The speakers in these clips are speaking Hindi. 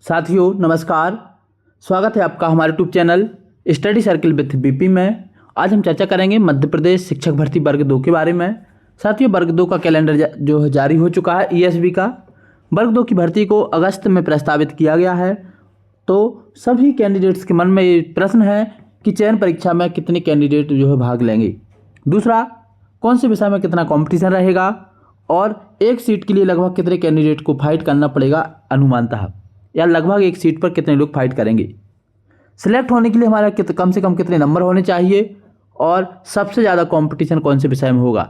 साथियों नमस्कार। स्वागत है आपका हमारे YouTube channel study circle with BP में। आज हम चर्चा करेंगे मध्य प्रदेश शिक्षक भर्ती वर्ग 2 के बारे में। साथियों वर्ग 2 का कैलेंडर जो है जारी हो चुका है ईएसबी का। वर्ग 2 की भर्ती को अगस्त में प्रस्तावित किया गया है। तो सभी कैंडिडेट्स के मन में ये प्रश्न है कि चयन परीक्षा में कितने कैंडिडेट जो है भाग लेंगे। दूसरा, कौन से विषय में कितना कॉम्पिटिशन रहेगा और एक सीट के लिए लगभग कितने कैंडिडेट को फाइट करना पड़ेगा अनुमानतः, या लगभग एक सीट पर कितने लोग फाइट करेंगे। सिलेक्ट होने के लिए हमारा कम से कम कितने नंबर होने चाहिए और सबसे ज़्यादा कंपटीशन कौन से विषय में होगा।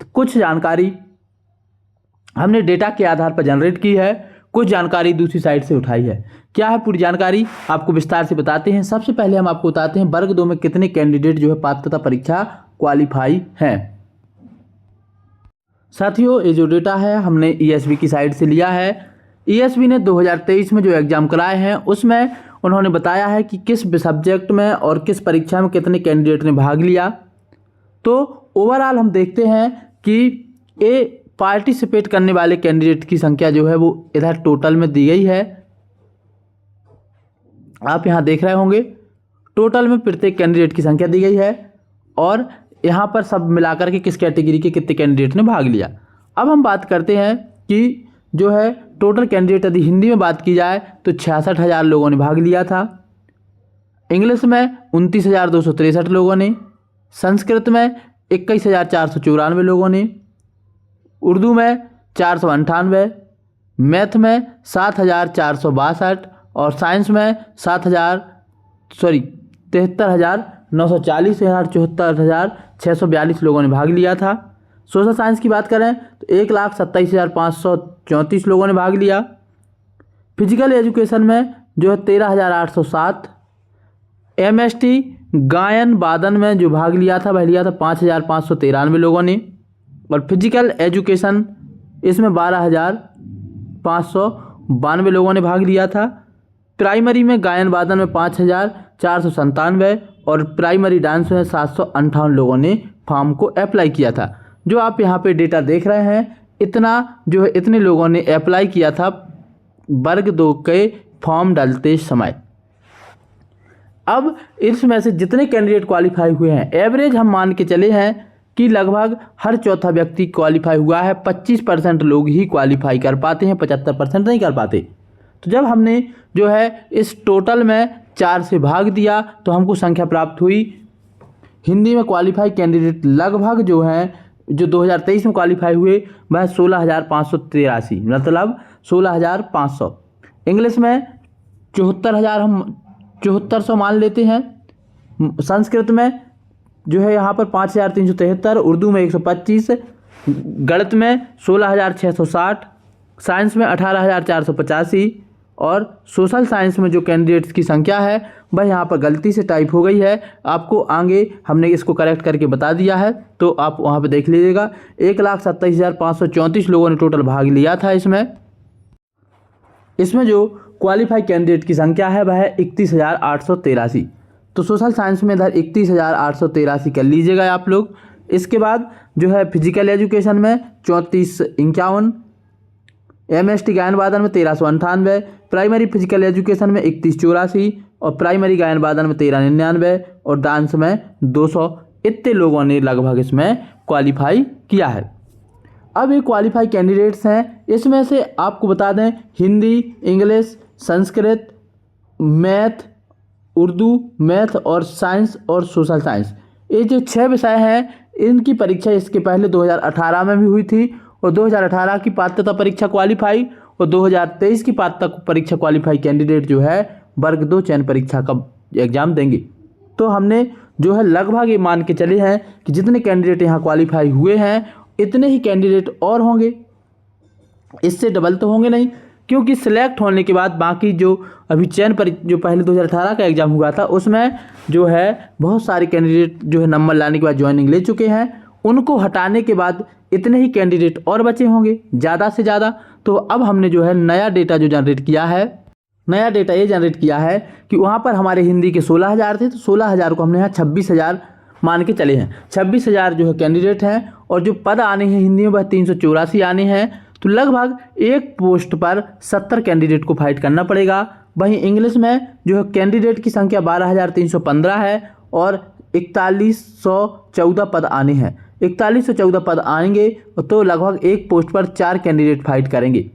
तो कुछ जानकारी हमने डेटा के आधार पर जनरेट की है, कुछ जानकारी दूसरी साइड से उठाई है। क्या है पूरी जानकारी आपको विस्तार से बताते हैं। सबसे पहले हम आपको बताते हैं वर्ग 2 में कितने कैंडिडेट जो है पात्रता परीक्षा क्वालिफाई हैं। साथियों ये जो डेटा है हमने ईएसबी की साइड से लिया है। ईएसबी ने 2023 में जो एग्ज़ाम कराए हैं उसमें उन्होंने बताया है कि किस सब्जेक्ट में और किस परीक्षा में कितने कैंडिडेट ने भाग लिया। तो ओवरऑल हम देखते हैं कि ये पार्टिसिपेट करने वाले कैंडिडेट की संख्या जो है वो इधर टोटल में दी गई है। आप यहाँ देख रहे होंगे टोटल में प्रत्येक कैंडिडेट की संख्या दी गई है और यहाँ पर सब मिलाकर के किस कैटेगरी के कितने कैंडिडेट ने भाग लिया। अब हम बात करते हैं कि जो है टोटल कैंडिडेट यदि हिंदी में बात की जाए तो 66,000 लोगों ने भाग लिया था। इंग्लिश में 29,263 लोगों ने, संस्कृत में 21,494 लोगों ने, उर्दू में 498, मैथ में 7,462 और साइंस में 73,940 74,642 लोगों ने भाग लिया था। सोशल साइंस की बात करें तो 1,27,534 लोगों ने भाग लिया। फिजिकल एजुकेशन में जो है 13,807। एमएसटी गायन वादन में जो भाग लिया था वह लिया था 5,593 लोगों ने और फिजिकल एजुकेशन इसमें 12,592 लोगों ने भाग लिया था। प्राइमरी में गायन वादन में 5,497 और प्राइमरी डांस में 758 लोगों ने फॉर्म को अप्लाई किया था। जो आप यहाँ पे डेटा देख रहे हैं इतना जो है इतने लोगों ने अप्लाई किया था वर्ग 2 के फॉर्म डालते समय। अब इसमें से जितने कैंडिडेट क्वालिफाई हुए हैं एवरेज हम मान के चले हैं कि लगभग हर चौथा व्यक्ति क्वालिफाई हुआ है। 25% लोग ही क्वालिफाई कर पाते हैं, 75% नहीं कर पाते। तो जब हमने जो है इस टोटल में 4 से भाग दिया तो हमको संख्या प्राप्त हुई। हिंदी में क्वालिफाई कैंडिडेट लगभग जो है जो 2023 में क्वालिफाई हुए वह 16,583 मतलब 16,500। इंग्लिश में 74,000 हम 7400 मान लेते हैं। संस्कृत में जो है यहाँ पर 5,373, उर्दू में 125, गणित में 16,660, साइंस में 18,485 और सोशल साइंस में जो कैंडिडेट्स की संख्या है वह यहाँ पर गलती से टाइप हो गई है। आपको आगे हमने इसको करेक्ट करके बता दिया है तो आप वहाँ पे देख लीजिएगा। 1,27,534 लोगों ने टोटल भाग लिया था। इसमें जो क्वालिफाई कैंडिडेट की संख्या है वह है 31,883। तो सोशल साइंस में इधर 31,883 कर लीजिएगा आप लोग। इसके बाद जो है फिजिकल एजुकेशन में 3451, एमएसटी गायन वादन में 1398, प्राइमरी फिजिकल एजुकेशन में 3184 और प्राइमरी गायन वादन में 1399 और डांस में 200। इतने लोगों ने लगभग इसमें क्वालिफाई किया है। अब ये क्वालिफाई कैंडिडेट्स हैं, इसमें से आपको बता दें Hindi, English, Sanskrit, math, Urdu, math और साइंस और सोशल साइंस, ये जो 6 विषय हैं इनकी परीक्षा इसके पहले 2018 में भी हुई थी और 2018 की पात्रता परीक्षा क्वालिफाई और 2023 की पात्रता परीक्षा क्वालिफाई कैंडिडेट जो है वर्ग 2 चयन परीक्षा का एग्ज़ाम देंगे। तो हमने जो है लगभग ये मान के चले हैं कि जितने कैंडिडेट यहाँ क्वालिफाई हुए हैं इतने ही कैंडिडेट और होंगे, इससे डबल तो होंगे नहीं, क्योंकि सिलेक्ट होने के बाद बाकी जो अभी चयन पर जो पहले 2018 का एग्ज़ाम हुआ था उसमें जो है बहुत सारे कैंडिडेट जो है नंबर लाने के बाद ज्वाइनिंग ले चुके हैं। उनको हटाने के बाद इतने ही कैंडिडेट और बचे होंगे ज़्यादा से ज़्यादा। तो अब हमने जो है नया डेटा जो जनरेट किया है, नया डेटा ये जनरेट किया है कि वहाँ पर हमारे हिंदी के 16,000 थे तो 16,000 को हमने यहाँ 26,000 मान के चले हैं। 26,000 जो है कैंडिडेट हैं और जो पद आने हैं हिंदी में वह 384 आने हैं। तो लगभग एक पोस्ट पर 70 कैंडिडेट को फाइट करना पड़ेगा। वहीं इंग्लिश में जो है कैंडिडेट की संख्या 12,315 है और 4114 पद आने हैं। 4114 पद आएंगे तो लगभग एक पोस्ट पर 4 कैंडिडेट फाइट करेंगे।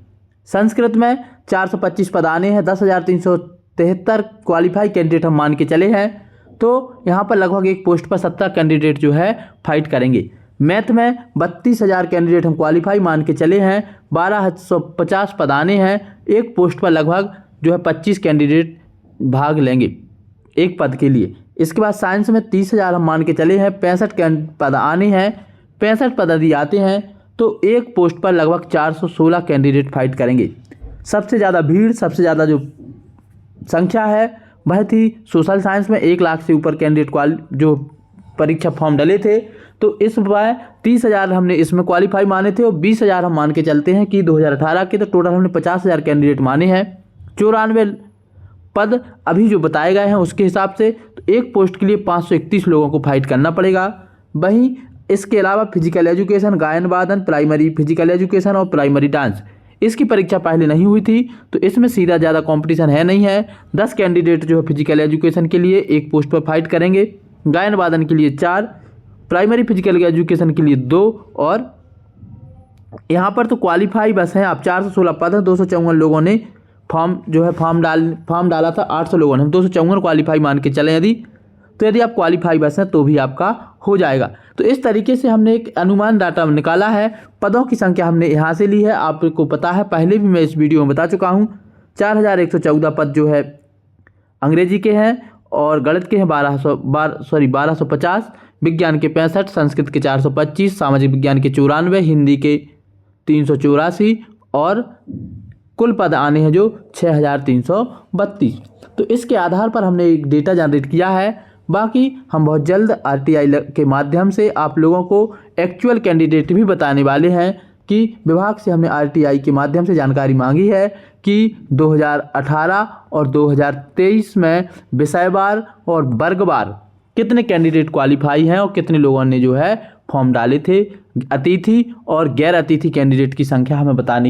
संस्कृत में 425 पद आने हैं, 10,373 क्वालिफाई कैंडिडेट हम मान के चले हैं, तो यहाँ पर लगभग एक पोस्ट पर 70 कैंडिडेट जो है फाइट करेंगे। मैथ में 32,000 कैंडिडेट हम क्वालिफाई मान के चले हैं, 1250 पद आने हैं, एक पोस्ट पर लगभग जो है 25 कैंडिडेट भाग लेंगे एक पद के लिए। इसके बाद साइंस में 30,000 हम मान के चले हैं, 65 पद आने हैं, 65 पद यदि आते हैं तो एक पोस्ट पर लगभग 416 कैंडिडेट फाइट करेंगे। सबसे ज़्यादा भीड़, सबसे ज़्यादा जो संख्या है वह थी सोशल साइंस में। 1 लाख से ऊपर कैंडिडेट जो परीक्षा फॉर्म डले थे, तो इस बार 30,000 हमने इसमें क्वालिफाई माने थे और 20,000 हम मान के चलते हैं कि 2018 के, तो टोटल हमने 50,000 कैंडिडेट माने हैं। 94 पद अभी जो बताए गए हैं उसके हिसाब से, तो एक पोस्ट के लिए 531 लोगों को फाइट करना पड़ेगा। वहीं इसके अलावा फिजिकल एजुकेशन, गायन वादन, प्राइमरी फिजिकल एजुकेशन और प्राइमरी डांस, इसकी परीक्षा पहले नहीं हुई थी, तो इसमें सीधा ज़्यादा कंपटीशन है नहीं है। 10 कैंडिडेट जो है फिजिकल एजुकेशन के लिए एक पोस्ट पर फाइट करेंगे, गायन वादन के लिए 4, प्राइमरी फिजिकल एजुकेशन के लिए 2, और यहाँ पर तो क्वालिफाई बस हैं। आप 416 पद हैं, 254 लोगों ने फॉर्म डाला था, 800 लोगों ने, हम 254 क्वालिफाई मान के चलें यदि, तो यदि आप क्वालिफाई बस हैं तो भी आपका हो जाएगा। तो इस तरीके से हमने एक अनुमान डाटा निकाला है। पदों की संख्या हमने यहाँ से ली है, आपको पता है पहले भी मैं इस वीडियो में बता चुका हूँ। 4,114 पद जो है अंग्रेजी के हैं और गणित के हैं 1250, विज्ञान के 65, संस्कृत के 425, सामाजिक विज्ञान के 94, हिंदी के 384 और कुल पद आने हैं जो 6,332। तो इसके आधार पर हमने एक डेटा जनरेट किया है। बाकी हम बहुत जल्द आरटीआई के माध्यम से आप लोगों को एक्चुअल कैंडिडेट भी बताने वाले हैं कि विभाग से हमने आरटीआई के माध्यम से जानकारी मांगी है कि 2018 और 2023 में विषयवार और वर्गवार कितने कैंडिडेट क्वालिफाई हैं और कितने लोगों ने जो है फॉर्म डाले थे। अतिथि और गैर अतिथि कैंडिडेट की संख्या हमें बताने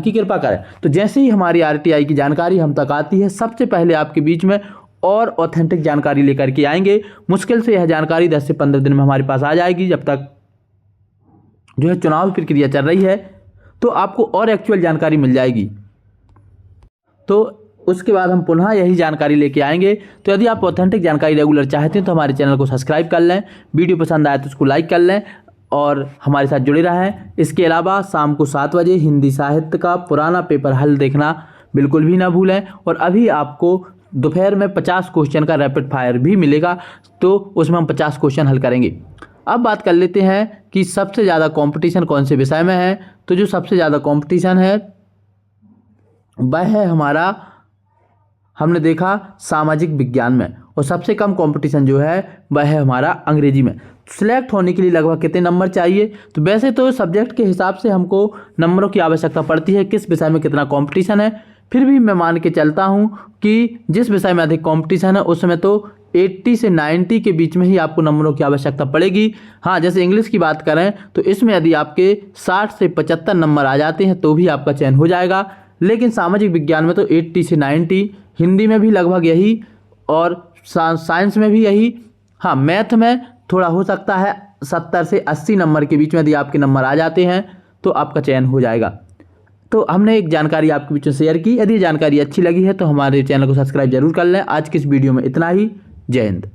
की कृपा करें। तो जैसे ही हमारी आरटीआई की जानकारी हम तक आती है, सबसे पहले आपके बीच में और ऑथेंटिक जानकारी लेकर के आएंगे। मुश्किल से यह जानकारी 10 से 15 दिन में हमारे पास आ जाएगी, जब तक जो है चुनाव प्रक्रिया चल रही है, तो आपको और एक्चुअल जानकारी मिल जाएगी। तो उसके बाद हम पुनः यही जानकारी लेके आएंगे। तो यदि आप ऑथेंटिक जानकारी रेगुलर चाहते हैं तो हमारे चैनल को सब्सक्राइब कर लें, वीडियो पसंद आए तो उसको लाइक कर लें और हमारे साथ जुड़े रहें। इसके अलावा शाम को 7 बजे हिंदी साहित्य का पुराना पेपर हल देखना बिल्कुल भी ना भूलें। और अभी आपको दोपहर में 50 क्वेश्चन का रैपिड फायर भी मिलेगा, तो उसमें हम 50 क्वेश्चन हल करेंगे। अब बात कर लेते हैं कि सबसे ज़्यादा कंपटीशन कौन से विषय में है। तो जो सबसे ज़्यादा कंपटीशन है वह है हमारा, हमने देखा सामाजिक विज्ञान में, और सबसे कम कंपटीशन जो है वह है हमारा अंग्रेजी में। सिलेक्ट होने के लिए लगभग कितने नंबर चाहिए? तो वैसे तो सब्जेक्ट के हिसाब से हमको नंबरों की आवश्यकता पड़ती है, किस विषय में कितना कंपटीशन है। फिर भी मैं मान के चलता हूँ कि जिस विषय में अधिक कंपटीशन है उसमें तो 80 से 90 के बीच में ही आपको नंबरों की आवश्यकता पड़ेगी। हाँ, जैसे इंग्लिश की बात करें तो इसमें यदि आपके 60 से 75 नंबर आ जाते हैं तो भी आपका चयन हो जाएगा। लेकिन सामाजिक विज्ञान में तो 80 से 90, हिंदी में भी लगभग यही और साइंस में भी यही। हाँ, मैथ में थोड़ा हो सकता है 70 से 80 नंबर के बीच में यदि आपके नंबर आ जाते हैं तो आपका चयन हो जाएगा। तो हमने एक जानकारी आपके बीच में शेयर की। यदि जानकारी अच्छी लगी है तो हमारे चैनल को सब्सक्राइब जरूर कर लें। आज की इस वीडियो में इतना ही। जय हिंद।